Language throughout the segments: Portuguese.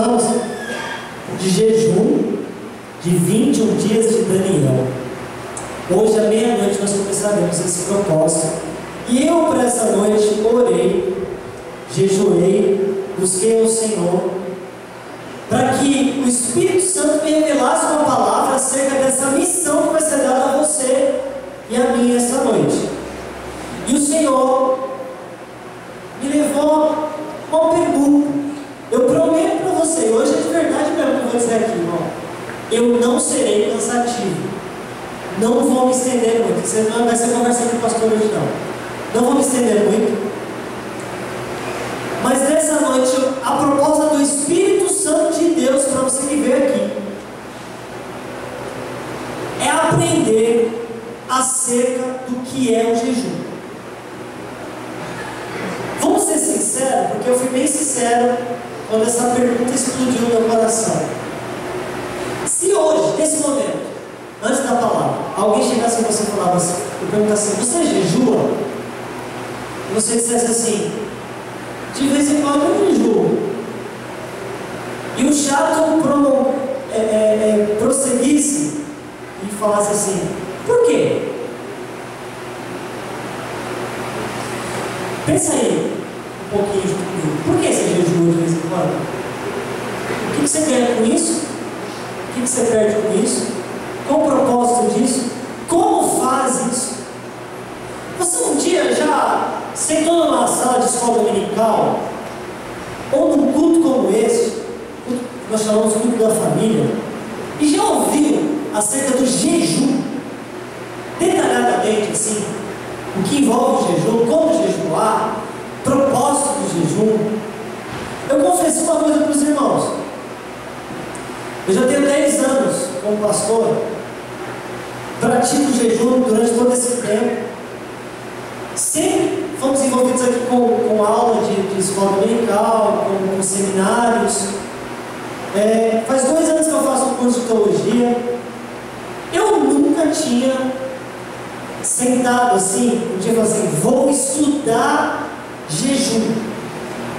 anos de jejum de 21 dias de Daniel. Hoje à meia-noite nós começaremos esse propósito. E eu para essa noite orei, jejuei, busquei ao Senhor, para que o Espírito Santo me revelasse uma palavra acerca dessa missão que vai ser dada a você e a mim essa noite. E o Senhor me levou a uma pergunta. Eu prometo para você, hoje é de verdade mesmo que eu vou dizer aqui, irmão, eu não serei cansativo, não vou me estender muito. Você não vai ser conversa com o pastor hoje não vou me estender muito. Mas nessa noite, a proposta do Espírito Santo de Deus para você que veio aqui é aprender acerca do que é o jejum. Vamos ser sinceros, porque eu fui bem sincero quando essa pergunta explodiu no meu coração. Se hoje, nesse momento, antes da palavra, alguém chegasse e você falava assim, e perguntasse assim: você jejua? E você dissesse assim: de vez em quando eu jejuo. E o chato prosseguisse e falasse assim: por quê? Pensa aí um pouquinho junto comigo. Por que você jejua de vez em quando? O que você ganha com isso? O que você perde com isso? Qual o propósito disso? Como faz isso? Você um dia já sentou numa sala de escola dominical, ou num culto como esse, que nós chamamos de culto da família, e já ouviu acerca do jejum, detalhadamente assim, o que envolve o jejum, como jejuar, propósito do jejum? Eu confesso uma coisa para os irmãos: eu já tenho 10 anos como pastor, pratico jejum durante todo esse tempo. Sempre fomos envolvidos aqui com aula de escola dominical, com seminários. Faz 2 anos que eu faço um curso de teologia. Eu nunca tinha sentado assim, um dia e falado assim: vou estudar jejum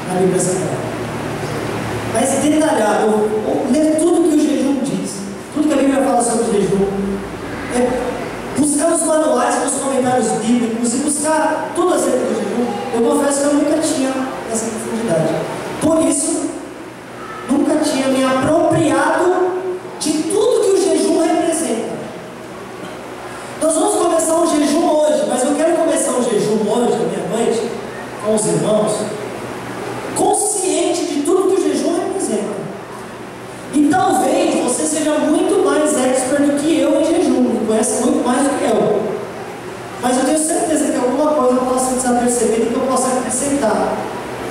na Bíblia Sagrada. Mas detalhado, eu ler tudo que o jejum diz, tudo que a Bíblia fala sobre o jejum. Buscar os manuais com os comentários bíblicos e buscar tudo acerca do jejum. Eu confesso que eu nunca tinha essa profundidade. Por isso, nunca tinha me apropriado de tudo que o jejum representa. Nós vamos começar um jejum hoje, mas eu quero começar um jejum hoje, à meia-noite, com os irmãos, consciente de tudo que o jejum representa. E talvez você seja muito mais expert do que eu em jejum, me conhece muito mais do que eu. Mas eu tenho certeza que alguma coisa possa desaperceber e que eu possa acrescentar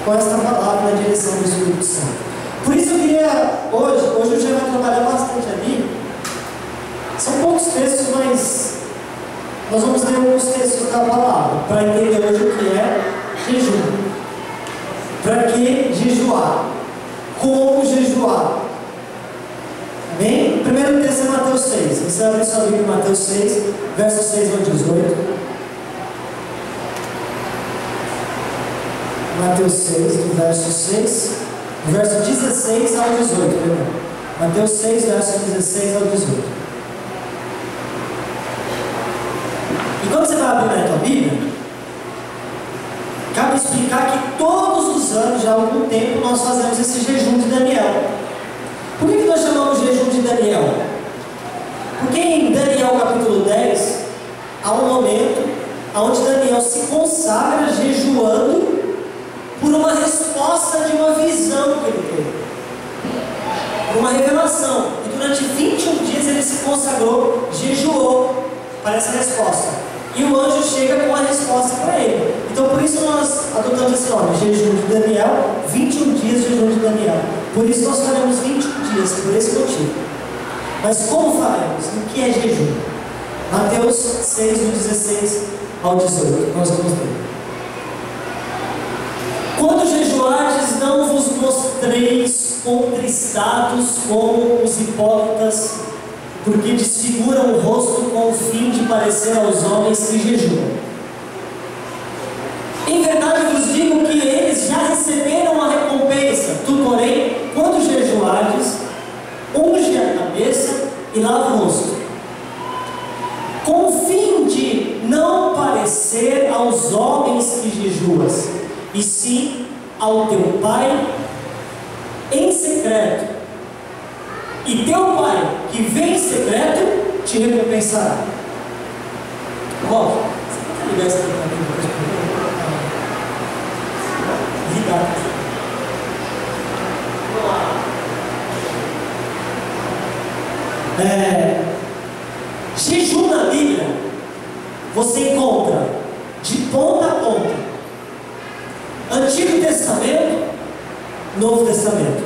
com esta palavra na direção do Espírito Santo. Por isso eu queria, hoje eu já vou trabalhar bastante ali. São poucos textos, mas nós vamos ler alguns textos da palavra, para entender hoje o que é jejum. Para que jejuar? Como jejuar? Amém? O primeiro texto é Mateus 6. Você abre sua Bíblia em Mateus 6, versos 6 ao 18. Mateus 6, do verso 6, do verso 16 ao 18. Perdão. Mateus 6, verso 16 ao 18. E quando você vai abrir na tua Bíblia, cabe explicar que todos os anos, já há algum tempo, nós fazemos esse jejum de Daniel. Por que nós chamamos jejum de Daniel? Porque em Daniel capítulo 10, há um momento onde Daniel se consagra jejuando por uma resposta de uma visão que ele teve, por uma revelação. E durante 21 dias ele se consagrou, jejuou para essa resposta. E o anjo chega com a resposta para ele. Então por isso nós adotamos esse nome, jejum de Daniel, 21 dias de jejum de Daniel. Por isso nós faremos 21 dias, por esse motivo. Mas como faremos? O que é jejum? Mateus 6, do 16 ao 18, nós vamos ler. Quando jejuardes, não vos mostreis contristados como os hipócritas, porque desfiguram o rosto com o fim de parecer aos homens que jejuam. Em verdade vos digo que eles já receberam a recompensa. Tu, porém, quando jejuar, jejuas, e sim ao teu Pai em secreto. E teu Pai, que vem em secreto, te recompensará. Ó, você tenta ligar isso aqui para mim depois? Ligar. Jejum na Bíblia você encontra de ponta a ponta, Antigo Testamento, Novo Testamento.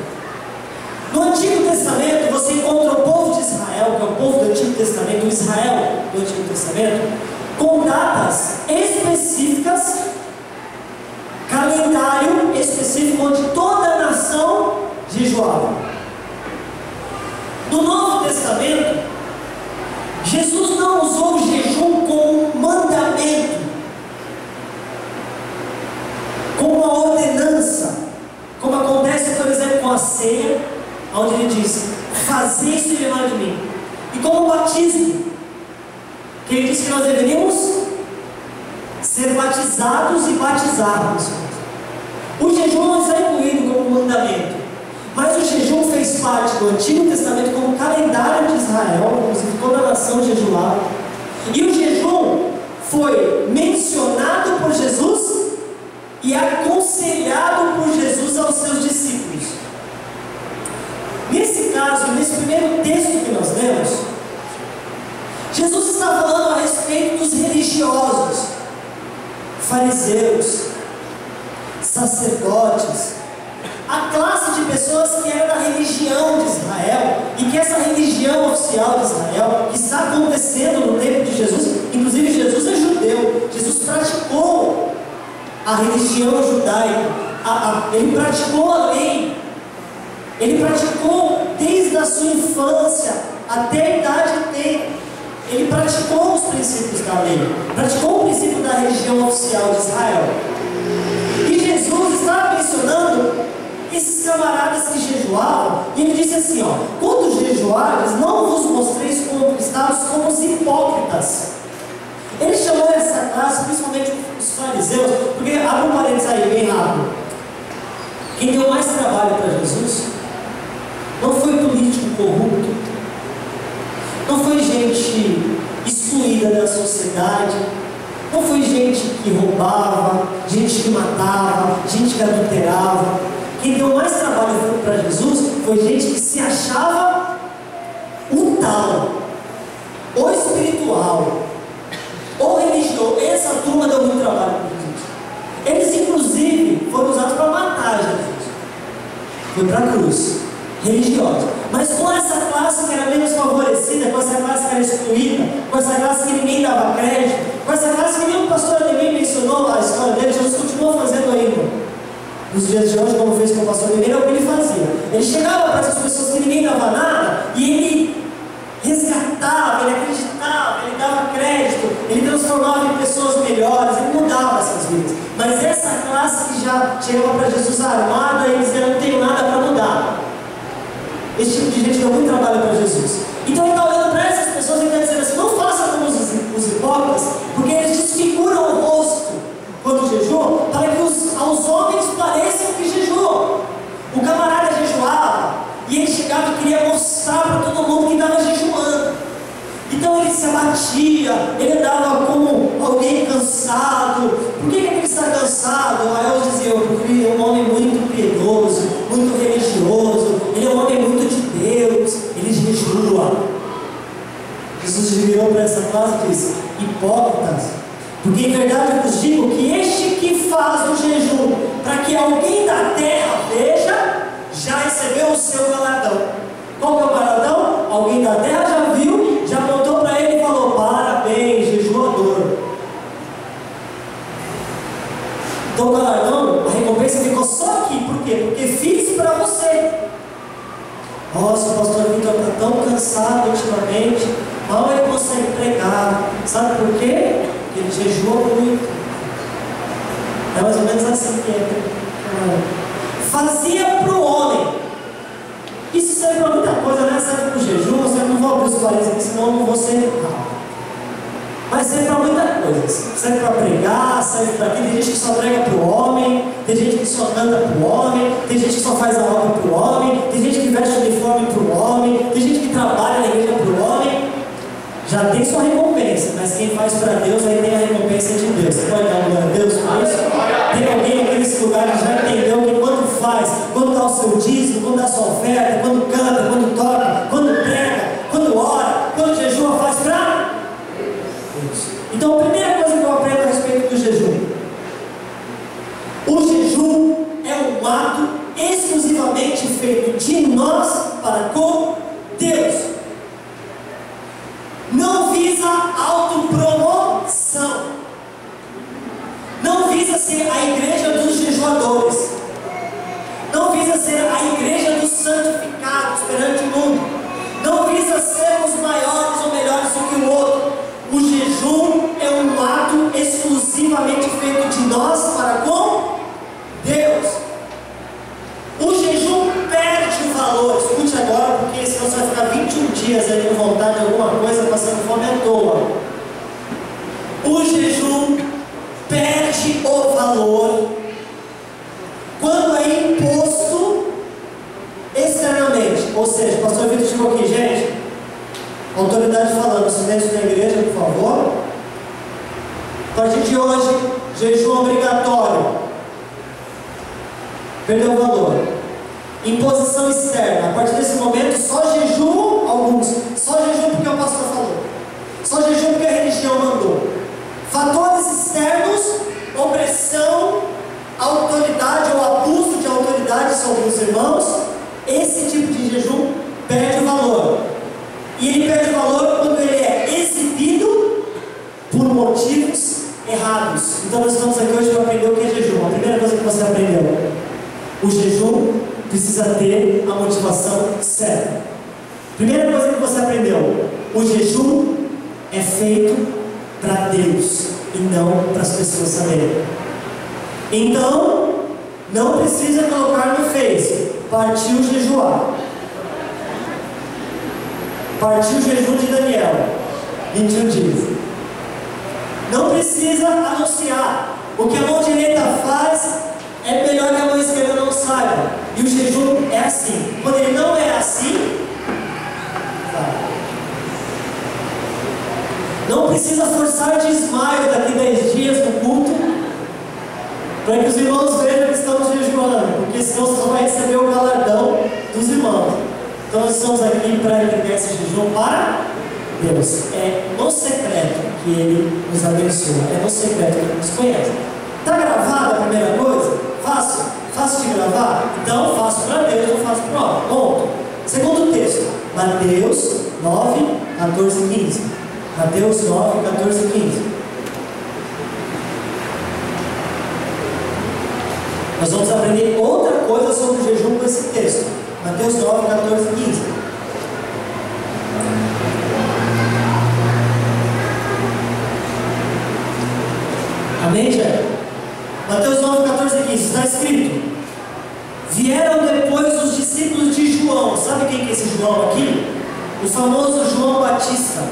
No Antigo Testamento você encontra o povo de Israel, que é o povo do Antigo Testamento, o Israel do Antigo Testamento, com datas específicas, calendário específico onde toda a nação jejuava. No Novo Testamento, Jesus não usou o jejum como um mandamento, como uma ordenança, como acontece, por exemplo, com a ceia, onde ele diz: fazei isso em memória de mim. E como o batismo, que ele diz que nós deveríamos ser batizados e batizarmos. O jejum não está incluído como mandamento, mas o jejum fez parte do Antigo Testamento como calendário de Israel, inclusive toda a nação jejuava. E o jejum foi mencionado por Jesus e aconselhado por Jesus aos seus discípulos. Nesse caso, nesse primeiro texto que nós lemos, Jesus está falando a respeito dos religiosos, fariseus, sacerdotes, a classe de pessoas que era da religião de Israel, e que essa religião oficial de Israel, que está acontecendo no tempo de Jesus, inclusive Jesus é judeu, Jesus praticou a religião judaica, ele praticou a lei, ele praticou desde a sua infância até a idade inteira, ele praticou os princípios da lei, praticou o princípio da religião oficial de Israel. E Jesus estava mencionando esses camaradas que jejuavam, e ele disse assim: ó, quando jejuares, não vos mostreis contristados como os hipócritas. Ele chamou essa classe, principalmente os fariseus, porque, abre um parênteses aí, bem rápido. Quem deu mais trabalho para Jesus não foi político corrupto, não foi gente excluída da sociedade, não foi gente que roubava, gente que matava, gente que adulterava. Quem deu mais trabalho para Jesus foi gente que se achava o tal, o espiritual, o religioso. Essa turma deu muito trabalho para Jesus. Eles inclusive foram usados para matar Jesus. Foi para a cruz, religiosa. Mas com essa classe que era menos favorecida, com essa classe que era excluída, com essa classe que ninguém dava crédito, com essa classe que nem o pastor Ademir mencionou a história dele, Jesus continuou fazendo ainda. Nos dias de hoje, como fez com o pastor Ademir, é o que ele fazia. Ele chegava para essas pessoas que ninguém dava nada, e ele resgatava, ele acreditava, ele dava crédito, ele transformava em pessoas melhores, ele mudava essas vidas. Mas essa classe que já chegava para Jesus armada, eles diziam: não tenho nada para mudar. Esse tipo de gente deu muito trabalho para Jesus. Então ele está olhando para essas pessoas e está dizendo assim: não faça como os hipócritas, porque eles desfiguram o rosto quando jejuam, para que aos homens pareçam que jejuam. O camarada jejuava e ele chegava e queria mostrar para todo mundo que estava jejuando. Então ele se abatia, ele andava como alguém cansado. Por que ele está cansado? Aí eu dizia: porque ele é um homem muito piedoso, muito religioso, ele é um homem muito de Deus, ele jejua. Jesus virou para essa classe e disse: hipócritas, porque em verdade eu vos digo que este que faz o jejum para que alguém da terra veja, já recebeu o seu galardão. Qual que é o galardão? Alguém da terra já viu, já apontou para ele e falou: parabéns, jejuador. Então o galardão, a recompensa ficou só aqui. Por quê? Porque fiz para você. Nossa, o pastor Vitor está tão cansado ultimamente, mal ele consegue pregar. Sabe por quê? Porque ele jejua muito. É mais ou menos assim que é. Fazia para o homem. Isso serve para muita coisa, né? Serve para o jejum. Eu não vou abrir os parênteses aqui, senão eu não vou ser errado. Mas serve para muita coisa. Serve para pregar, serve para quem. Tem gente que só prega para o homem, tem gente que só canta para o homem, tem gente que só faz a obra para o homem, tem gente que veste uniforme para o homem, tem gente que trabalha na igreja para o homem. Já tem sua recompensa, mas quem faz para Deus aí tem a recompensa de Deus. Você pode dar glória a Deus por isso? Tem alguém aqui nesse lugar que já entendeu que quando faz, quando dá o seu dízimo, quando dá a sua oferta, quando canta, quando toca, quando prega, quando ora, quando jejua, faz para Deus. Então a primeira coisa que eu aprendo a respeito do jejum: o jejum é um ato exclusivamente feito de nós para com Deus. Não visa autopromoção. Não visa ser a igreja dos jejuadores. Não visa ser a igreja dos santificados perante o mundo. Não visa sermos maiores ou melhores do que o outro. O jejum é um ato exclusivamente feito de nós para com Deus. O jejum perde o valor. Escute agora, porque senão você vai ficar 21 dias aí com vontade de alguma coisa, passando fome à toa. O jejum perde o valor quando é imposto externamente. Ou seja, o pastor Vitor chegou aqui, gente, autoridade falando, silêncio na igreja, por favor. A partir de hoje, jejum obrigatório. Perdeu o valor. Imposição externa. A partir desse momento, só jejum, alguns. Só jejum porque o pastor falou. Só jejum porque a religião mandou. Fatores externos, opressão, autoridade ou abuso de autoridade sobre os irmãos. Esse tipo de jejum perde o valor. E ele perde o valor quando ele é exibido por motivos errados. Então nós estamos aqui hoje para aprender o que é jejum. A primeira coisa que você aprendeu: o jejum precisa ter a motivação certa. Primeira coisa que você aprendeu: o jejum é feito para Deus e não para as pessoas saberem. Então, não precisa colocar no Face: partiu jejuar. Partiu o jejum de Daniel, 21 dias. Não precisa anunciar. O que a mão direita faz é melhor que a mão esquerda não saiba. E o jejum é assim. Quando ele não é assim, não precisa forçar desmaio daqui 10 dias no culto, para que os irmãos vejam que estamos jejuando, porque senão você só vai receber o galardão dos irmãos. Então nós estamos aqui para entregar esse jejum para Deus. É no secreto que Ele nos abençoa. É no secreto que Ele nos conhece. Está gravada a primeira coisa? Fácil? Fácil de gravar? Então faço para Deus, não faço para o homem. Ponto. Segundo texto, Mateus 9, 14 e 15. Mateus 9, 14 e 15. Nós vamos aprender outra coisa sobre o jejum com esse texto. Mateus 9, 14 e 15. Amém, gente? Mateus 9, 14 e 15. Está escrito: vieram depois os discípulos de João. Sabe quem que é esse João aqui? O famoso João Batista.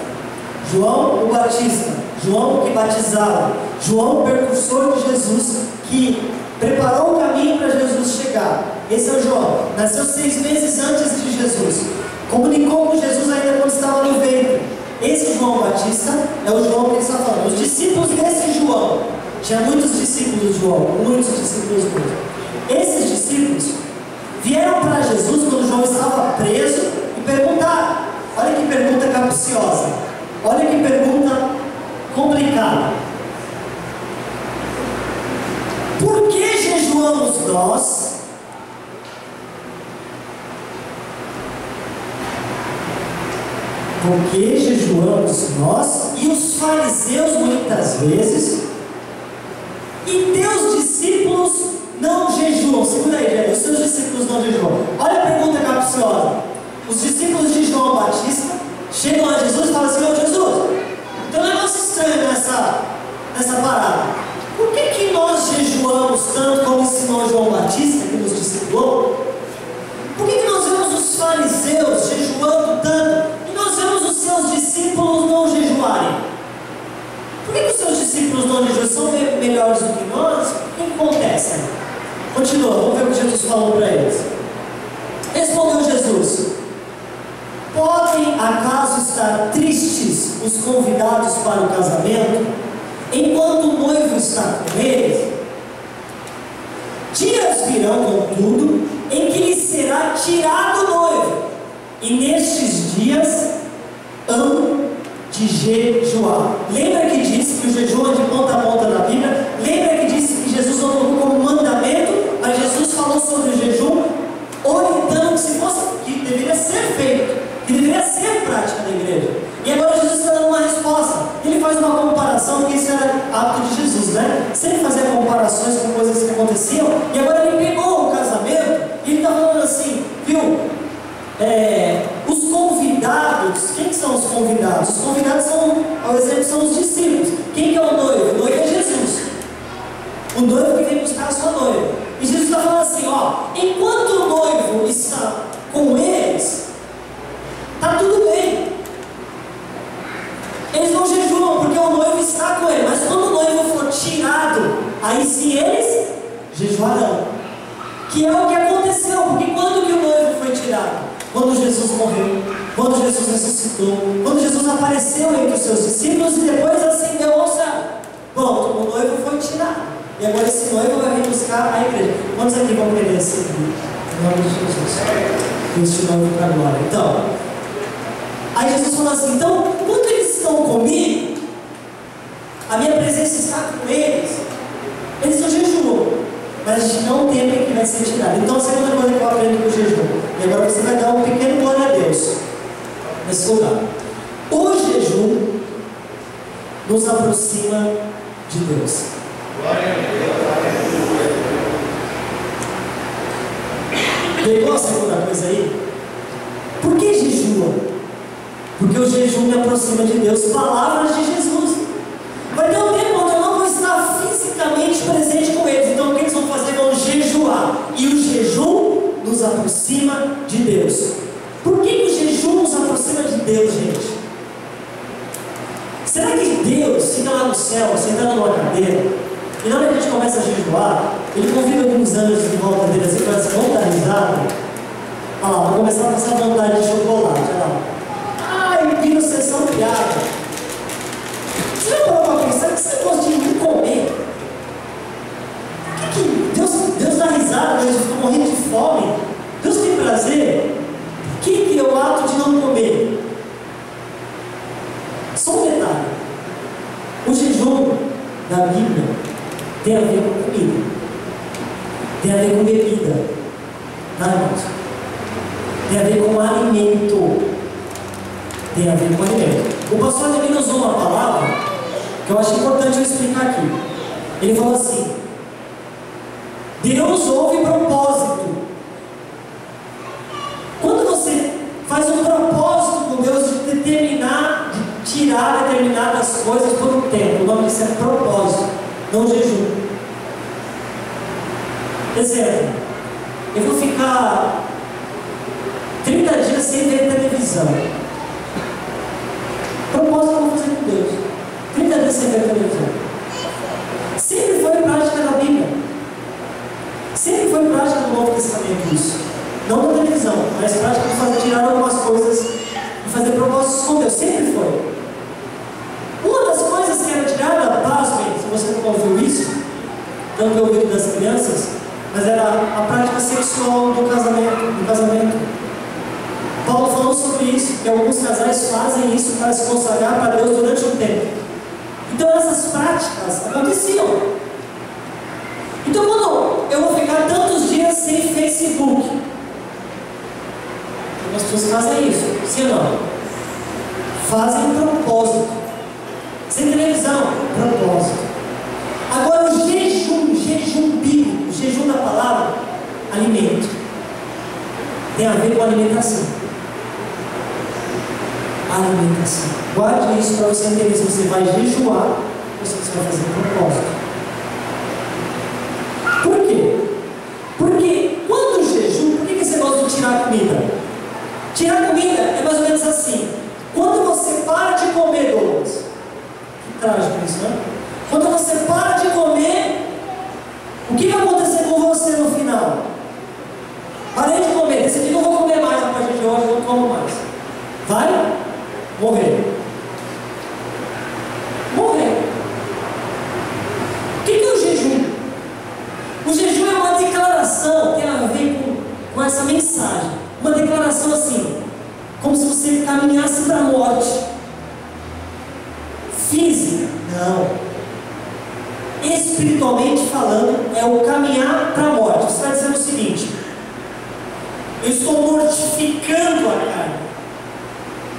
João o Batista. João que batizava. João o precursor de Jesus, que preparou o caminho para Jesus chegar. Esse é o João. Nasceu 6 meses antes de Jesus. Comunicou com Jesus ainda quando estava no ventre. Esse João Batista é o João que ele está falando. Os discípulos desse João. Tinha muitos discípulos de João. Muitos discípulos mesmo. Esses discípulos vieram para Jesus quando João estava preso e perguntaram. Olha que pergunta capciosa. Olha que pergunta complicada. Por que jejuamos nós? Por que jejuamos nós e os fariseus muitas vezes, e teus discípulos não jejuam? Segura aí, gente. Os seus discípulos não jejuam. Olha a pergunta capciosa. Os discípulos de João Batista chegam a Jesus e falam assim: ô Jesus, tem um negócio estranho nessa parada. Por que nós jejuamos tanto como ensinou João Batista, que nos discipulou? Por que nós vemos os fariseus jejuando tanto e nós vemos os seus discípulos não jejuarem? discípulos não jejuam são melhores do que nós, o que acontece? Continua, vamos ver o que Jesus falou para eles. Respondeu Jesus: podem acaso estar tristes os convidados para o casamento, enquanto o noivo está com eles? Dias virão, contudo, em que lhe será tirado o noivo, e nestes dias hão de jejuar. Lembra que disse que o jejum é de ponta a ponta na Bíblia? Lembra que disse que Jesus não colocou como mandamento, mas Jesus falou sobre o jejum, orientando que se fosse, que deveria ser feito, que deveria ser prática da igreja. E agora Jesus está dando uma resposta. Ele faz uma comparação, porque isso era hábito de Jesus, né? Sempre fazia comparações com coisas que aconteciam. E agora ele pegou o casamento e ele está falando assim, viu? Os convidados, quem que são os convidados? Os convidados são, ao exemplo, são os discípulos. Quem que é o noivo? O noivo é Jesus. O noivo que vem buscar a sua noiva. E Jesus está falando assim, ó, enquanto o noivo está com eles, está tudo bem. Eles não jejuam porque o noivo está com ele, mas quando o noivo for tirado, aí sim eles jejuarão. Que é o que aconteceu, porque quando que o noivo foi tirado? Quando Jesus morreu, quando Jesus ressuscitou, quando Jesus apareceu entre os seus discípulos e depois ascendeu ao céu. Pronto, o noivo foi tirado. E agora esse noivo vai vir buscar a igreja. Quantos aqui vão querer esse filho? Em nome de Jesus. Este noivo para a glória. Então, aí Jesus falou assim, então, quando eles estão comigo, a minha presença está com eles, eles não jejuam. Mas a gente não tem tempo que vai ser tirado. Então a segunda coisa que eu aprendo com o jejum. E agora você vai dar um pequeno glória a Deus nesse lugar. O jejum nos aproxima de Deus. Pegou a segunda coisa aí? Por que jejua? Porque o jejum me aproxima de Deus. Palavras de Jesus. Vai ter um tempo onde eu não vou estar fisicamente presente com eles. Então o que eles vão fazer? Vão jejuar. E o jejum nos aproxima de Deus. Por que o jejum nos aproxima de Deus, gente? Será que Deus fica lá no céu, sentado numa cadeira, e na hora que a gente começa a jejuar, Ele convida alguns anjos de volta dele assim, para assim, vamos dar risada? Olha lá, vai começar a passar vontade de chocolate. Olha lá. Ai, vira sessão piada. Você já parou para pensar que você gosta de não comer? Deus dá risada, Deus fica morrendo de fome. Deus tem prazer. O que é o ato de não comer? Só um detalhe. O jejum da Bíblia tem a ver com comida. Tem a ver com bebida. Tá, irmãos? Tem a ver com alimento. Tem a ver com alimento. O pastor Ademir usou uma palavra que eu acho importante eu explicar aqui. Ele falou assim: Deus ouve propósito. Quando você faz um propósito com Deus de determinar, de tirar determinadas coisas por um tempo, o nome disso é propósito, não jejum. Exemplo, eu vou ficar 30 dias sem ver televisão. Propósito que eu vou fazer com Deus. 30 dias sem ver televisão. Sempre foi prática da Bíblia. Sempre foi prática do Novo Testamento isso. Não da televisão, mas prática de fazer, tirar algumas coisas e fazer propósitos com Deus. Sempre foi. Uma das coisas que era tirada, pasmem, se você não ouviu isso, tanto eu ouvi das crianças, mas era a prática sexual do casamento. Paulo falou sobre isso, que alguns casais fazem isso para se consagrar para Deus durante um tempo. Então essas práticas aconteciam. Então quando eu vou ficar tantos dias sem Facebook, algumas pessoas fazem isso, sim ou não? Fazem um propósito. Sem televisão, propósito. Agora o jejum bíblico, o jejum da palavra, alimento. Tem a ver com alimentação. Alimentação. Guarde isso para você entender se você vai jejuar ou se você vai fazer propósito. Por quê? Porque quando o jejum, por que você gosta de tirar comida? Tirar comida é mais ou menos assim. Quando você para de comer, Douglas, que trágico isso, né? Quando você para de comer, o que vai acontecer com você no final? Parei de comer, decidi não vou comer mais a partir de hoje, não como mais. Vai morrer. Morrer. O que é o jejum? O jejum é uma declaração, tem a ver com essa mensagem. Uma declaração assim, como se você caminhasse para a morte. Física? Não. Espiritualmente falando, é o caminhar para a morte. Você está dizendo o seguinte: eu estou mortificando a carne.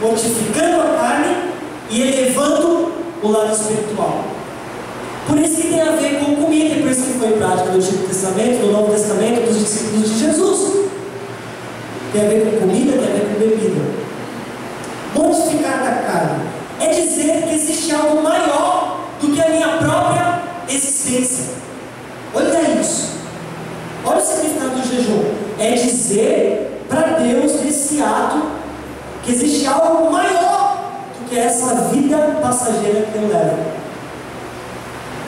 Mortificando a carne e elevando o lado espiritual. Por isso que tem a ver com comida, e por isso que foi prática do Antigo Testamento, do Novo Testamento, dos discípulos de Jesus. Tem a ver com comida, tem a ver com bebida. Mortificar a carne é dizer que existe algo maior do que a minha própria existência. Olha isso. Olha o significado do jejum. É dizer para Deus, nesse ato, que existe algo maior do que essa vida passageira que eu levo.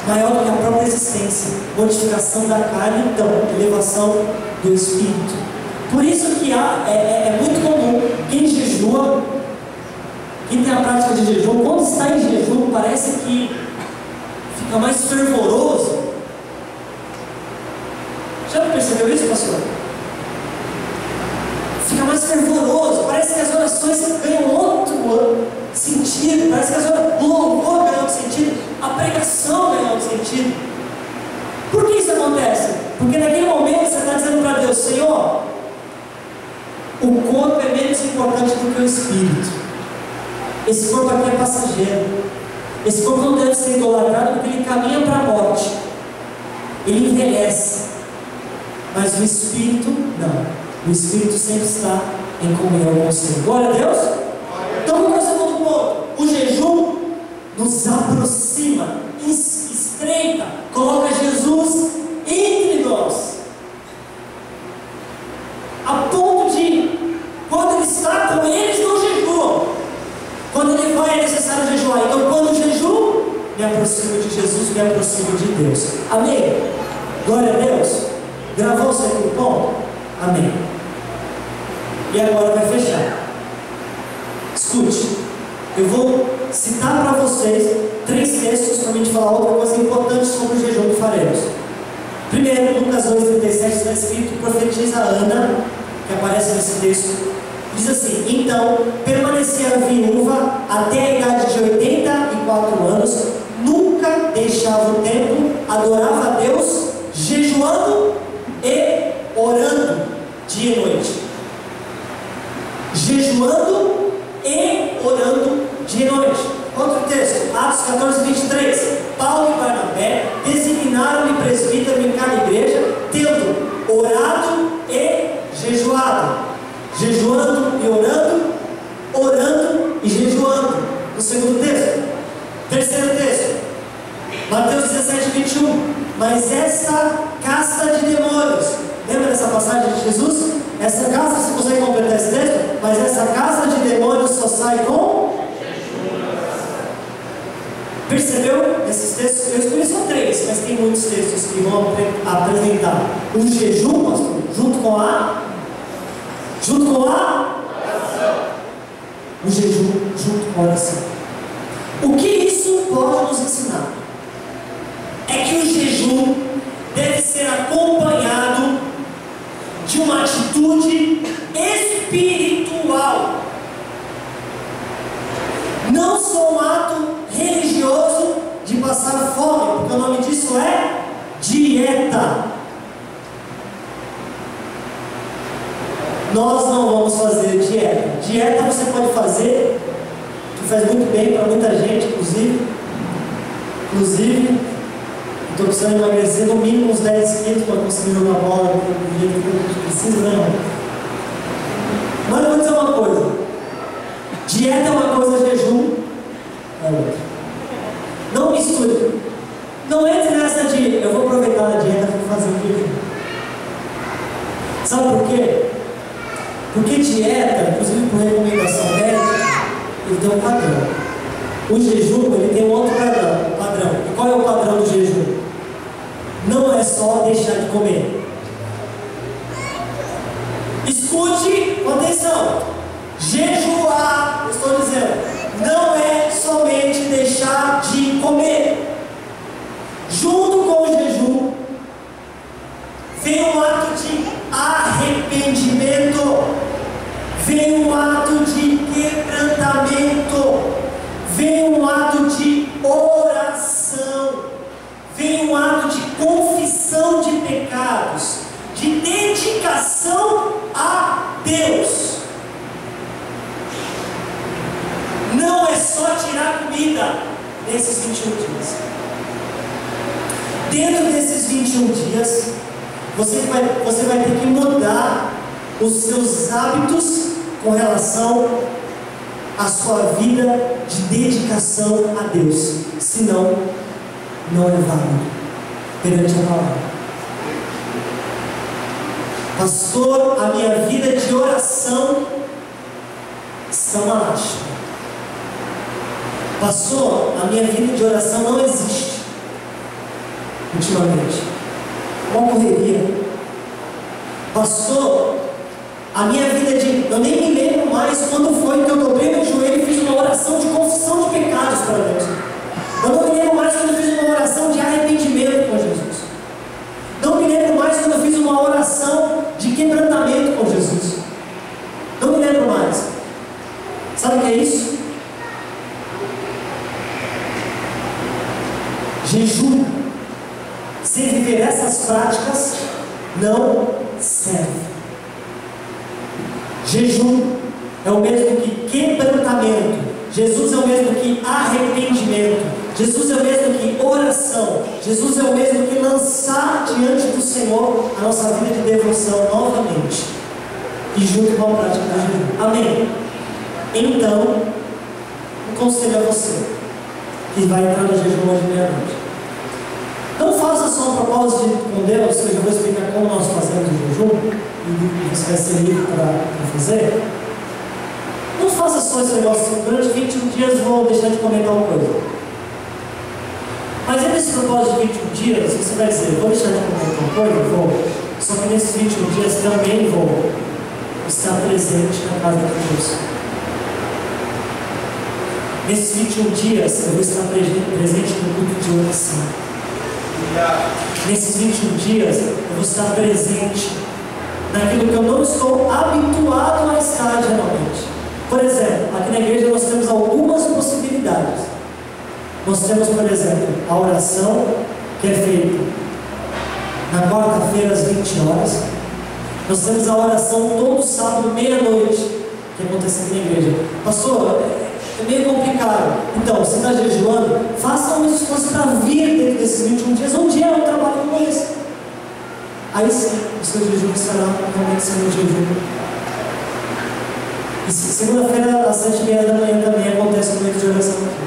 Maior do que a própria existência. Mortificação da carne, então, elevação do espírito. Por isso que é muito comum quem jejua, quem tem a prática de jejum, quando está em jejum, parece que fica mais fervoroso. Já percebeu isso, pastor? Fica mais fervoroso, parece que as orações ganham outro sentido, parece que o louvor ganha outro sentido, a pregação ganha outro sentido. Por que isso acontece? Porque naquele momento você está dizendo para Deus: Senhor, o corpo é menos importante do que o espírito. Esse corpo aqui é passageiro. Esse corpo não deve ser idolatrado porque ele caminha para a morte. Ele envelhece. Mas o espírito, não. O espírito sempre está em comunhão com o Senhor. Glória a Deus. Então, qual é o segundo ponto? O jejum nos aproxima, estreita, coloca Jesus entre nós. A ponto de, quando ele está com eles, não jejuam. Quando ele vai, é necessário jejuar. Então, quando eu jejuo, me aproximo de Jesus, me aproximo de Deus. Amém? Glória a Deus. Gravou o segundo ponto? Amém. E agora vai fechar. Escute, eu vou citar para vocês 3 textos para a gente falar outra coisa importante sobre o jejum que faremos. Primeiro, Lucas 2,37 está escrito: profetiza Ana, que aparece nesse texto. Diz assim: então permanecia a viúva até a idade de 84 anos, nunca deixava o templo, adorava a Deus, jejuando e orando dia e noite. Jejuando e orando dia e noite. Outro texto, Atos 14:23. Paulo e Barnabé designaram-lhe presbítero em cada igreja, tendo orado e jejuado. Jejuando e orando, orando e jejuando. No segundo texto. Terceiro texto, Mateus 17:21. Mas essa casta de demônios, lembra dessa passagem de Jesus? Essa casta, você consegue completar esse texto? Mas essa casta de demônios só sai com percebeu esses textos? Eu escolhi só 3, mas tem muitos textos que vão apresentar o jejum, pastor, junto com a o jejum junto com a oração. O que isso pode nos ensinar? É que o jejum deve ser acompanhado de uma atitude espiritual, não só um ato religioso de passar fome, porque o nome disso é dieta. Nós não vamos fazer dieta. Dieta você pode fazer, que faz muito bem para muita gente, inclusive, estou precisando emagrecer no mínimo uns 10 quilos para conseguir jogar bola do jeito que a gente precisa, né? Mas eu vou dizer uma coisa: dieta é uma coisa, jejum é outra. Não misture. Não entre nessa de eu vou aproveitar a dieta para fazer o jejum. Sabe por quê? Porque dieta, inclusive por recomendação médica, ele tem um padrão. O jejum, ele tem um outro padrão. E qual qual é o padrão do jejum? Não é só deixar de comer. Escute com atenção. Jejuar, estou dizendo, não é somente deixar de comer. Junto com o jejum, vem um ato de arrependimento, vem um ato de quebrantamento, vem um ato de oração, vem um ato de confissão de pecados, de dedicação a Deus. Não é só tirar comida nesses 21 dias. Dentro desses 21 dias, você vai ter que mudar os seus hábitos com relação à sua vida de dedicação a Deus. Senão, não é válido perante a palavra. Pastor, a minha vida de oração está uma lástima. Pastor, a minha vida de oração não existe ultimamente. Uma correria. Pastor, a minha vida de... eu nem me lembro mais quando foi que eu dobrei meu joelho e fiz uma oração de confissão de pecados para Deus. Eu não me lembro mais quando eu fiz uma oração de arrependimento com Jesus. Não me lembro mais quando eu fiz uma oração de quebrantamento com Jesus. Não me lembro mais. Sabe o que é isso? Jejum sem viver essas práticas não serve. Jejum é o mesmo que quebrantamento. Jesus é o mesmo que arrependimento. Jesus é o mesmo que oração. Jesus é o mesmo que lançar diante do Senhor a nossa vida de devoção novamente. E junto com a prática do jejum. Amém? Então, um conselho a você que vai entrar no jejum hoje meia-noite. Não faça só um propósito com Deus, que eu já vou explicar como nós fazemos o jejum, e você vai ser livre para fazer. Não faça só esse negócio, durante 21 dias vou deixar de comer tal coisa. Mas é nesse propósito de 21 dias, você vai dizer, vou deixar de comer tal coisa? Vou. Só que nesses 21 dias também vou estar presente na casa de Deus. Nesses 21 dias eu vou estar presente no culto de oração. Nesses 21 dias eu vou estar presente naquilo que eu não estou habituado a estar geralmente. Por exemplo, aqui na igreja nós temos algumas possibilidades. Nós temos, por exemplo, a oração que é feita na quarta-feira às 20 horas. Nós temos a oração todo sábado, meia-noite, que acontece aqui na igreja. Pastor, é meio complicado. Então, você está jejuando, faça um esforço para vir dentro desses 21 dias. Um dia é um trabalho como esse. Aí sim, o seu jejum será realmente sendo jejum. E segunda-feira, às 7h30 da manhã, também acontece um momento de oração aqui.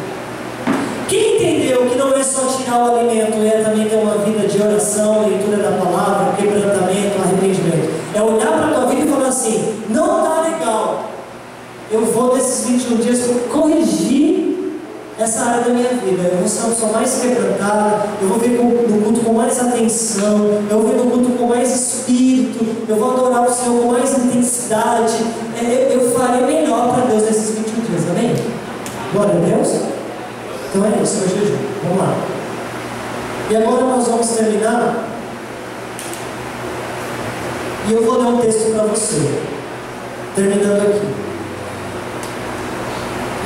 Quem entendeu que não é só tirar o alimento, é também ter uma vida de oração, leitura da palavra, quebrantamento, arrependimento? É olhar para a tua vida e falar assim: não está legal. Eu vou nesses 21 dias corrigir essa área da minha vida. Eu vou ser uma pessoa mais quebrantada, eu vou vir no culto com mais atenção, eu vou vir no culto com mais espírito, eu vou adorar o Senhor com mais intensidade. Eu farei melhor para Deus nesses 21 dias, amém? Glória a Deus? Então é isso, meu jejum. Vamos lá. E agora nós vamos terminar. E eu vou ler um texto para você, terminando aqui.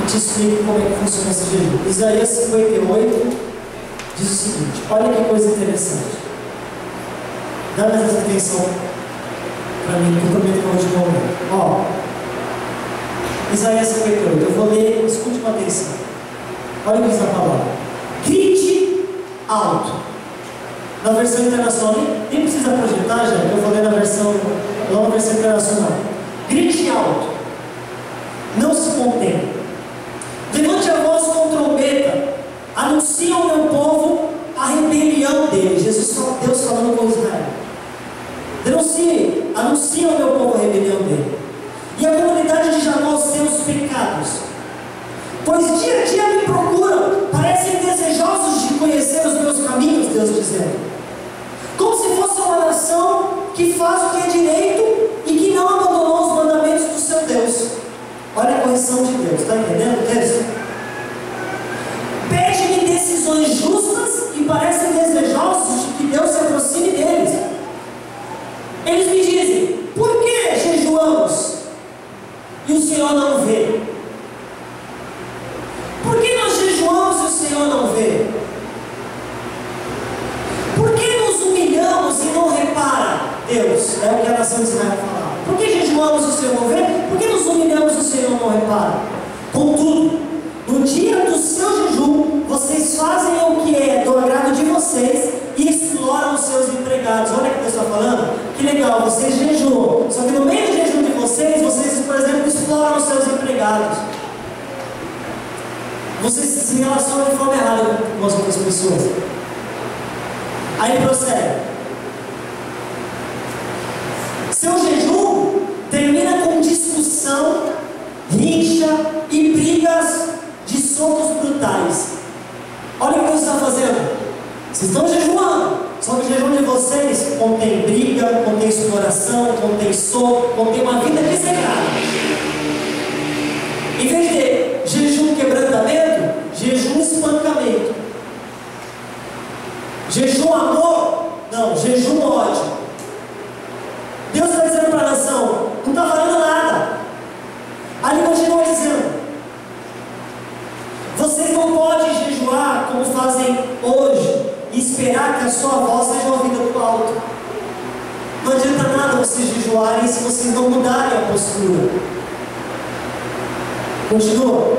E te explico como é que funciona esse jejum. Isaías 58 diz o seguinte: olha que coisa interessante. Dá mais atenção para mim, que eu prometo que eu vou te momento. Ó, Isaías 58, eu vou ler, escute com atenção. Olha o que diz a palavra: grite alto. Na versão internacional, nem precisa projetar já, eu vou ler na versão internacional. Grite alto, não se contenha. Levante a voz com trombeta, anuncie ao meu povo a rebelião dele. Deus falando com Israel. Anuncie ao meu povo a rebelião dele. E a comunidade de Jacó os seus pecados. Pois dia a dia me procuram, parecem desejosos de conhecer o caminhos, Deus dizendo. Como se fosse uma nação que faz o que é direito e que não abandonou os mandamentos do seu Deus. Olha a correção de Deus, está entendendo o texto? Pede-me decisões justas e parecem desejosos de que Deus se aproxime deles. Eles me dizem: por que jejuamos e o Senhor não vê? Por que nós jejuamos e o Senhor não vê? Por que nos humilhamos e não repara? Deus, é o que a nação de Israel falava. Por que jejuamos e o Senhor não vê? Por que nos humilhamos e o Senhor não repara? Contudo, no dia do seu jejum, vocês fazem o que é do agrado de vocês e exploram os seus empregados. Olha o que Deus está falando. Que legal, vocês jejuam. Só que no meio do jejum de vocês, por exemplo, exploram os seus empregados. Vocês se relacionam de forma errada com as outras pessoas. Aí prossegue. Seu jejum termina com discussão, rixa e brigas de socos brutais. Olha o que Deus está fazendo. Vocês estão jejuando, só que o jejum de vocês contém briga, contém exploração, contém soco, contém uma vida desregrada. Em vez de jejum quebrantamento, jejum espancamento. Jejum amor, não, jejum ódio. Deus está dizendo para a nação: não está valendo nada. Aí ele continua dizendo: vocês não podem jejuar como fazem hoje e esperar que a sua voz seja ouvida do alto. Não adianta nada vocês jejuarem se vocês não mudarem a postura. Continua.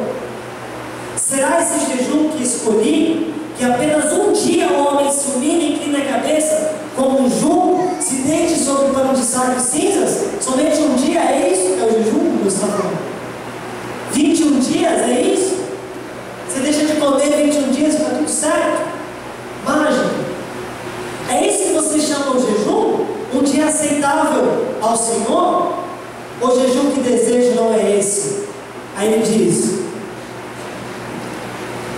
Será esse jejum que escolhi, que apenas um dia o homem se humilhe e incline a cabeça, como um junco se deite sobre um pano de saco e cinzas? Somente um dia? É isso que é o jejum que Deus está falando. 21 dias, é isso? Você deixa de comer 21 dias e está tudo certo? Mágico. É isso que vocês chamam de jejum? Um dia aceitável ao Senhor? O jejum que desejo não é esse. Aí ele diz: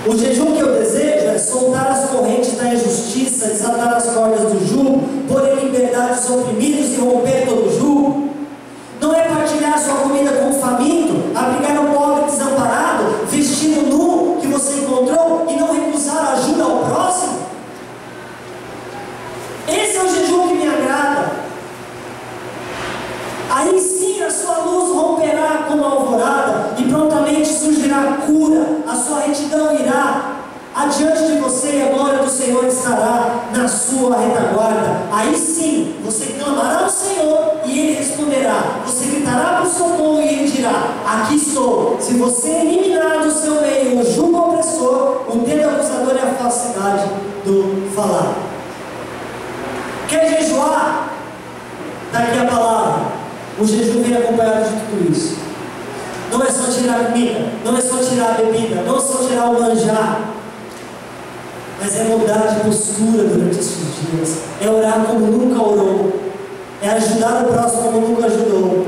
o jejum que eu desejo é soltar as correntes da injustiça, desatar as cordas do jugo, pôr em liberdade os oprimidos e romper todo o jugo. Não é partilhar sua comida com o faminto, abrigar o pobre desamparado, vestir o nu que você encontrou e não recusar ajuda ao próximo? Esse é o jejum que me agrada. Aí sim a sua luz romperá como a alvorada e prontamente surgirá cura, a sua retidão irá adiante de você e a glória do Senhor estará na sua retaguarda. Aí sim você clamará ao Senhor e Ele responderá. Você gritará por socorro e Ele dirá: aqui estou. Se você eliminar do seu meio o jugo opressor, o dedo acusador e a falsidade do falar. Quer jejuar? Está aqui a palavra. O jejum vem acompanhado de tudo isso. Não é só tirar a comida, não é só tirar a bebida, não é só tirar o manjar, mas é mudar de postura durante esses dias. É orar como nunca orou, é ajudar o próximo como nunca ajudou,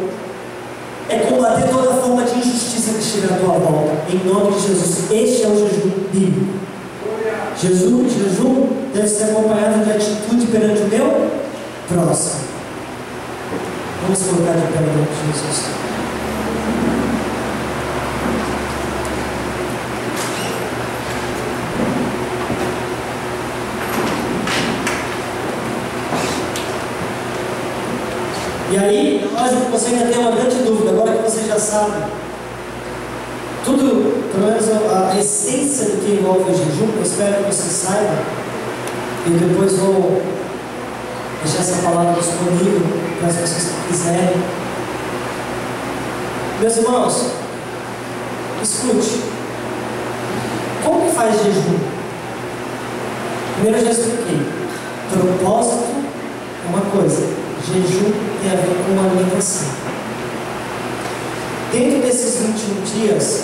é combater toda forma de injustiça que estiver à tua volta, em nome de Jesus. Este é o jejum bíblico. Jejum deve ser acompanhado de atitude perante o meu próximo. Vamos colocar de pé em nome de Jesus. E aí, você ainda tem uma grande dúvida, agora que você já sabe tudo, pelo menos a essência do que envolve o jejum. Eu espero que você saiba, e depois vou deixar essa palavra disponível para as pessoas que quiserem. Meus irmãos, escute. Como que faz jejum? Primeiro eu já expliquei. Propósito é uma coisa, jejum tem a ver com alimentação. Dentro desses 21 dias,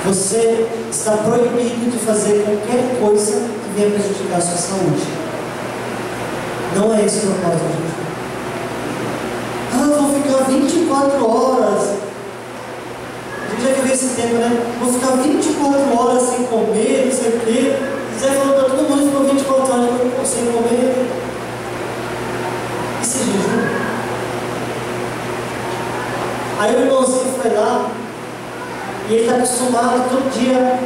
você está proibido de fazer qualquer coisa que venha prejudicar a sua saúde. Não é esse o propósito do jejum. Vou ficar 24 horas. A gente já viveu esse tempo, né? Vou ficar 24 horas sem comer, não sei o quê. Zé falou para todo mundo sem comer. Isso é jejum? Aí o irmãozinho foi lá, e ele está acostumado todo dia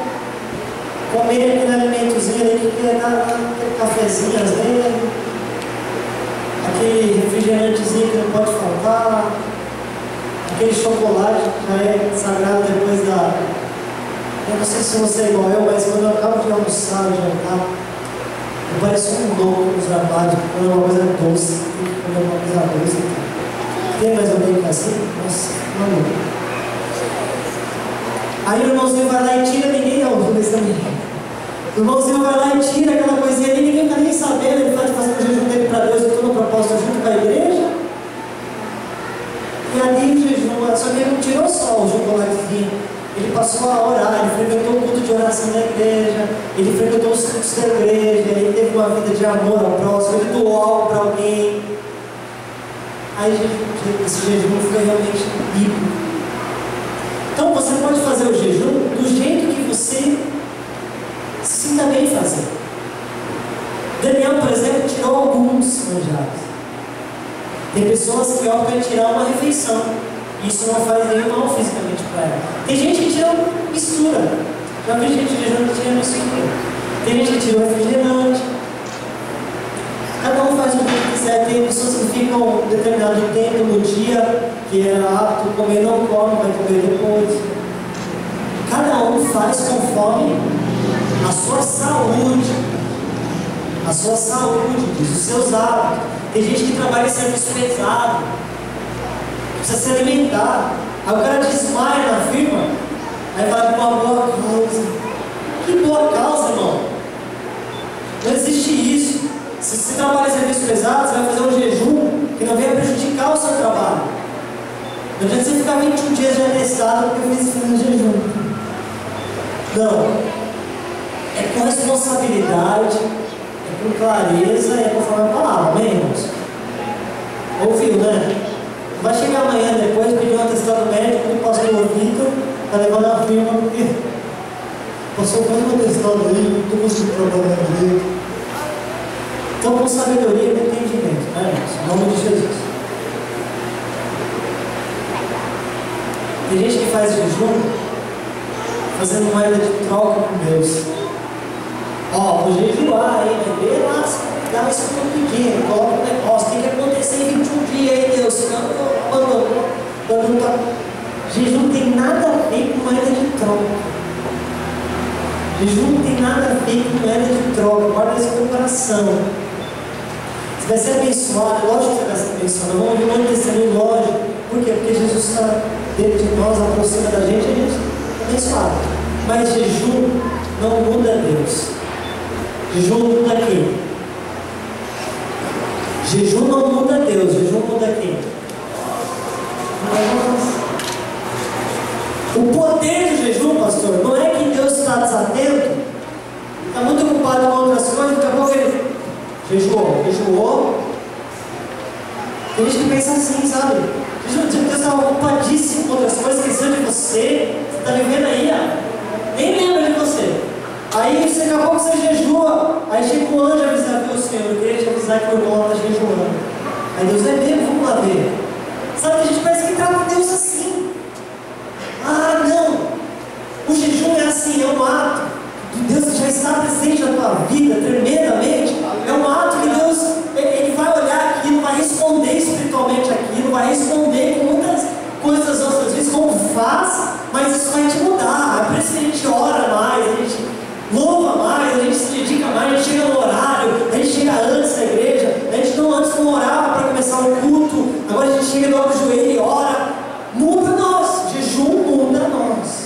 comer aquele alimentozinho ali, que é aquele cafezinho às vezes, aquele refrigerantezinho que não pode faltar, aquele chocolate que já é sagrado depois da... Eu não sei se você é igual eu, mas quando eu acabo de almoçar e jantar, eu pareço um louco nos trabalhos, quando é uma coisa doce, quando é uma coisa doce. Tem mais alguém que é assim? Nossa, não. Aí o irmãozinho vai lá e tira, ninguém não, vou ver também. O irmãozinho vai lá e tira aquela coisinha ali, ninguém está nem sabendo, ele está fazendo o jejum dele para Deus e todo o propósito junto com a igreja. E ali o jejum, só que ele não tirou só o chocolatezinho, ele passou a orar, ele frequentou o culto de oração da igreja, ele frequentou os cultos da igreja, ele teve uma vida de amor ao próximo, ele doou algo para alguém. Aí esse jejum foi realmente bíblico. Então você pode fazer o jejum do jeito que você se sinta bem fazer. Daniel, por exemplo, tirou alguns manjares. Tem pessoas que optam em tirar uma refeição. Isso não faz nenhum mal fisicamente para ela. Tem gente que tira mistura. Já vi gente jejuando que tira mistura. Tem gente que tira o refrigerante. Cada um faz o que quiser. Tem pessoas que ficam um determinado tempo no dia que é apto comer, não come, vai comer depois. Cada um faz conforme a sua saúde. A sua saúde, diz, os seus hábitos. Tem gente que trabalha em serviço pesado, precisa se alimentar. Aí o cara desmaia na firma, aí vai com uma boa causa. Que boa causa, irmão? Não existe isso. Se você trabalha em serviço pesado, você vai fazer um jejum que não venha prejudicar o seu trabalho. Não adianta você ficar 21 dias de atestado porque eu fiz um jejum. Não. É com responsabilidade, é com clareza, é conforme a palavra, amém, irmãos? Ouviu, né? Vai chegar amanhã depois, pedir um atestado médico do pastor Vitor para levar na firma, porque passou mais um atestado aí, não estou conseguindo trabalhar direito. Então, com sabedoria e entendimento, né, irmãos? Em nome de Jesus. Tem gente que faz jejum fazendo moeda de troca com Deus. Ó, vou jejuar aí, vai ver lá, dá isso tudo pequeno, coloca um negócio, tem que acontecer em 21 dias aí, Deus, senão eu abandono. Jejum tem nada a ver com moeda de troca. Jejum não tem nada a ver com moeda de troca, guarda isso no coração. Você vai ser abençoado, lógico que você vai ser abençoado, vamos ouvir muito testemunho, lógico. Por quê? Porque Jesus está dentro de nós, aproxima da gente, a gente é abençoado. Mas jejum não muda Deus. Jejum muda quem? Jejum não muda Deus, jejum muda quem? O poder do jejum, pastor, não é que Deus está desatento, está muito ocupado com outras coisas, daqui a pouco ele jejuou. Tem gente que pensa assim, sabe? Deus está ocupadíssimo com outras coisas, esqueceu de você está vivendo aí, ó. Nem lembra de você. Aí você acabou que você jejua, aí chega um anjo avisar, viu, Senhor, eu queria te avisar que o irmão está jejuando. Aí Deus é mesmo, vamos lá ver. Sabe, a gente parece que trata Deus assim. Ah, não, o jejum é assim, é um ato de Deus que já está presente na tua vida, tremendamente. É um ato que Deus, Ele vai olhar aquilo, vai responder espiritualmente aquilo, vai responder com muitas coisas outras vezes, como faz, mas isso vai te mudar. É por isso que a gente ora mais, a gente louva mais, a gente se dedica mais, a gente chega no horário, a gente chega antes da igreja, a gente não orava para começar o culto, agora a gente chega, dobra o joelho e ora. Muda nós, jejum muda nós.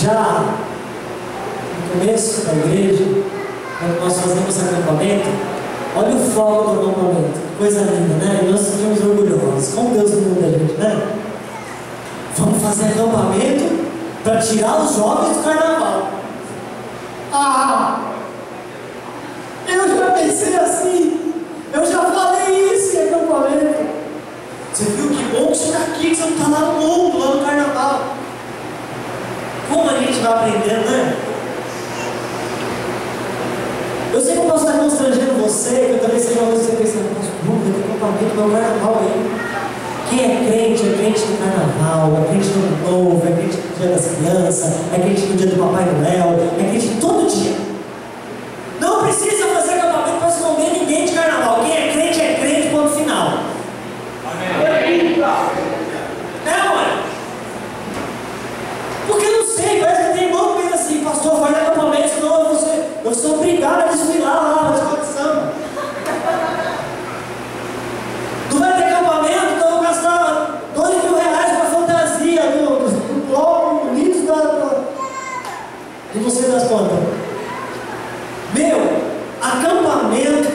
Já no começo da igreja, quando nós fazemos acampamento, olha o foco do acampamento, coisa linda, né? E nós ficamos orgulhosos, como Deus muda a gente, né? Vamos fazer acampamento para tirar os jovens do carnaval. Ah! Eu já pensei assim, eu já falei isso em acampamento. Você viu que bom que você está aqui, que você não está lá no Eu sei que eu posso estar constrangendo você, que eu talvez seja uma coisa que você pensa, nossa, vai ter acampamento, meu carnaval aí. Quem é crente no carnaval, é crente no ano novo, é crente no dia das crianças, é crente no dia do Papai Noel, é crente todo dia. Não precisa fazer acampamento para esconder ninguém de carnaval. Quem é crente, ponto final. Amém. É, ué. Porque eu não sei, parece que tem irmão que pensa assim, pastor, faz acampamento, senão eu sou obrigado a desfilar lá na escola de samba. Tu vai ter acampamento, então eu vou gastar R$2.000 para fantasia do bloco, do livro de você das contas. Meu, acampamento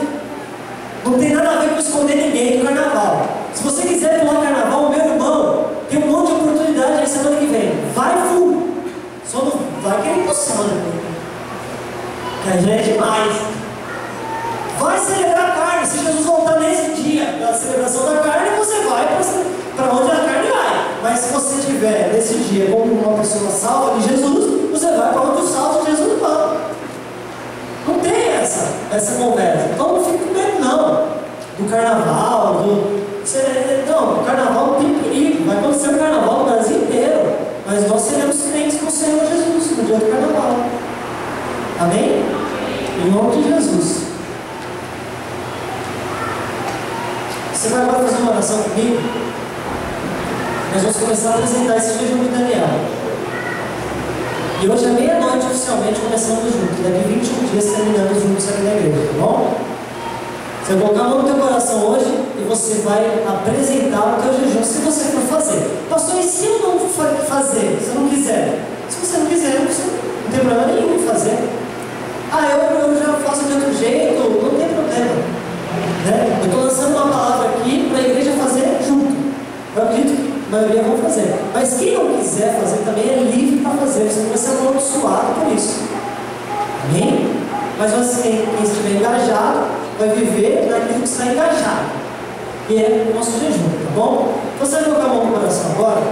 não tem nada a ver com esconder ninguém do carnaval. Se você quiser pular carnaval, meu irmão, tem um monte de oportunidade aí semana que vem. Vai full. Só não vai querer impulsão, né? Que já é demais. Vai celebrar a carne. Se Jesus voltar nesse dia da celebração da carne, você vai para onde a carne vai. Mas se você estiver nesse dia como uma pessoa salva de Jesus, você vai para onde os salvos de Jesus vão. Não tem essa conversa. Então não fique com medo não. Do carnaval, não, o carnaval não tem perigo. Vai acontecer o carnaval no Brasil inteiro. Mas nós seremos crentes com o Senhor Jesus no dia do carnaval. Amém? Em nome de Jesus. Você vai agora fazer uma oração comigo? Nós vamos começar a apresentar esse jejum de Daniel. E hoje à meia-noite, oficialmente, começamos juntos. Daqui 21 dias terminamos juntos aqui na igreja, tá bom? Você vai colocar a mão no teu coração hoje e você vai apresentar o teu jejum, se você for fazer. Pastor, e se eu não fazer? Se eu não quiser? Se você não quiser, você não tem problema nenhum em fazer. Ah, eu já faço de outro jeito, não tem problema. Né? Eu estou lançando uma palavra aqui para a igreja fazer junto. Eu acredito que a maioria vão fazer. Mas quem não quiser fazer também é livre para fazer. Você não vai ser amaldiçoado por isso. Amém? Mas quem estiver engajado vai viver naquilo que está engajado. E é o nosso jejum, tá bom? Então você vai colocar a mão no coração agora.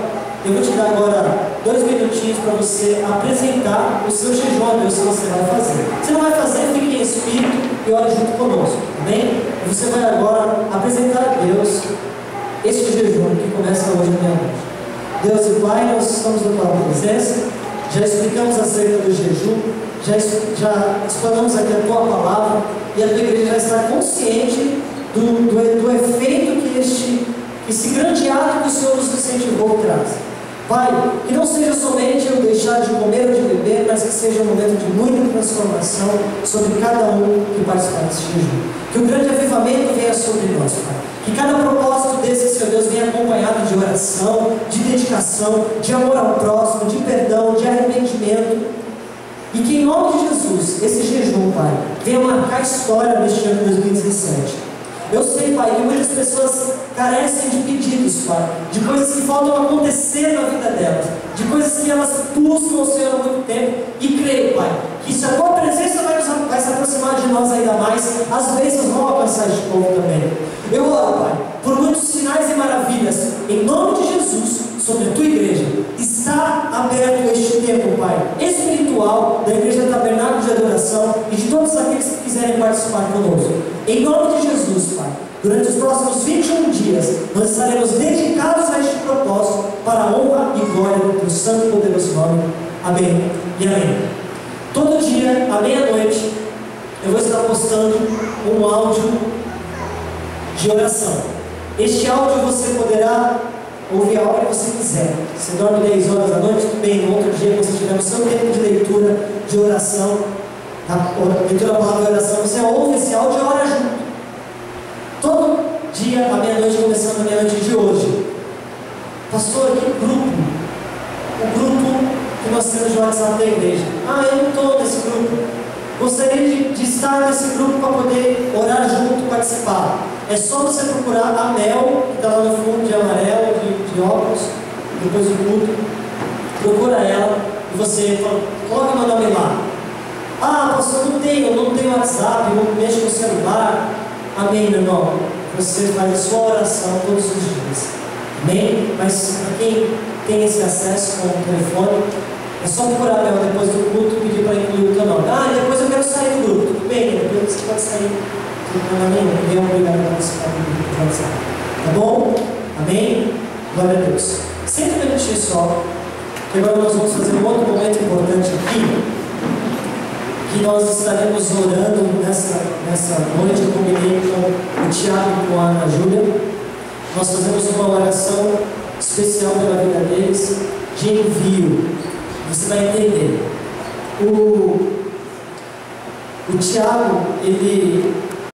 Eu vou te dar agora 2 minutinhos para você apresentar o seu jejum a Deus que você vai fazer. Se não vai fazer, fique em espírito e ore junto conosco, amém? E você vai agora apresentar a Deus este jejum que começa hoje à meia-noite. Deus e Pai, nós estamos na tua presença, já explicamos acerca do jejum, já explanamos aqui a tua palavra e a tua igreja já está consciente do efeito que esse grande ato que o Senhor nos incentivou traz. Pai, que não seja somente eu deixar de comer ou de beber, mas que seja um momento de muita transformação sobre cada um que participar desse jejum. Que o grande avivamento venha sobre nós, Pai. Que cada propósito desse, Senhor Deus, venha acompanhado de oração, de dedicação, de amor ao próximo, de perdão, de arrependimento. E que em nome de Jesus, esse jejum, Pai, venha marcar a história neste ano de 2017. Eu sei, Pai, que muitas pessoas carecem de pedidos, Pai, de coisas que faltam acontecer na vida delas, de coisas que elas buscam o Senhor há muito tempo, e creio, Pai, que se a Tua presença vai se aproximar de nós ainda mais, as bênçãos vão alcançar este povo também. Eu oro, Pai, por muitos sinais e maravilhas, em nome de Jesus, sobre a Tua igreja. Está aberto este tempo, Pai, espiritual da Igreja Tabernáculo de Adoração e de todos aqueles que quiserem participar conosco. Em nome de Jesus, Pai, durante os próximos 21 dias, nós estaremos dedicados a este propósito para a honra e glória do Teu santo e poderoso nome. Amém e amém. Todo dia, à meia-noite, eu vou estar postando um áudio de oração. Este áudio você poderá ouvir a hora que você quiser. Você dorme 10 horas da noite, tudo bem. No outro dia, você tiver o seu tempo de leitura, de oração, leitura da palavra de oração, você ouve esse áudio e ora junto. Todo dia, à meia-noite, começando a meia-noite de hoje. Pastor, que grupo? O grupo que nós temos no WhatsApp da igreja. Ah, eu não estou nesse grupo. Gostaria de estar nesse grupo para poder orar junto, participar. É só você procurar a Mel, que está lá no fundo, de amarelo, de óculos, depois do culto. Procura ela e você fala, coloca meu nome lá. Ah, pastor, não tenho WhatsApp, eu não mexo no celular. Amém, meu irmão. Você faz a sua oração todos os dias. Amém? Mas para quem tem esse acesso com o telefone, é só procurar a Mel depois do culto e pedir para incluir o teu nome. Ah, depois eu quero sair do grupo. Tudo bem, você pode sair. Não tem problema nenhum. Ninguém é obrigado a participar do grupo de WhatsApp. Tá bom? Amém? Glória a Deus. Senta um minutinho só. E agora nós vamos fazer um outro momento importante aqui. Que nós estaremos orando nessa noite. Eu combinei com o Tiago e com a Ana Júlia. Nós fazemos uma oração especial pela vida deles, de envio. Você vai entender. O Tiago, ele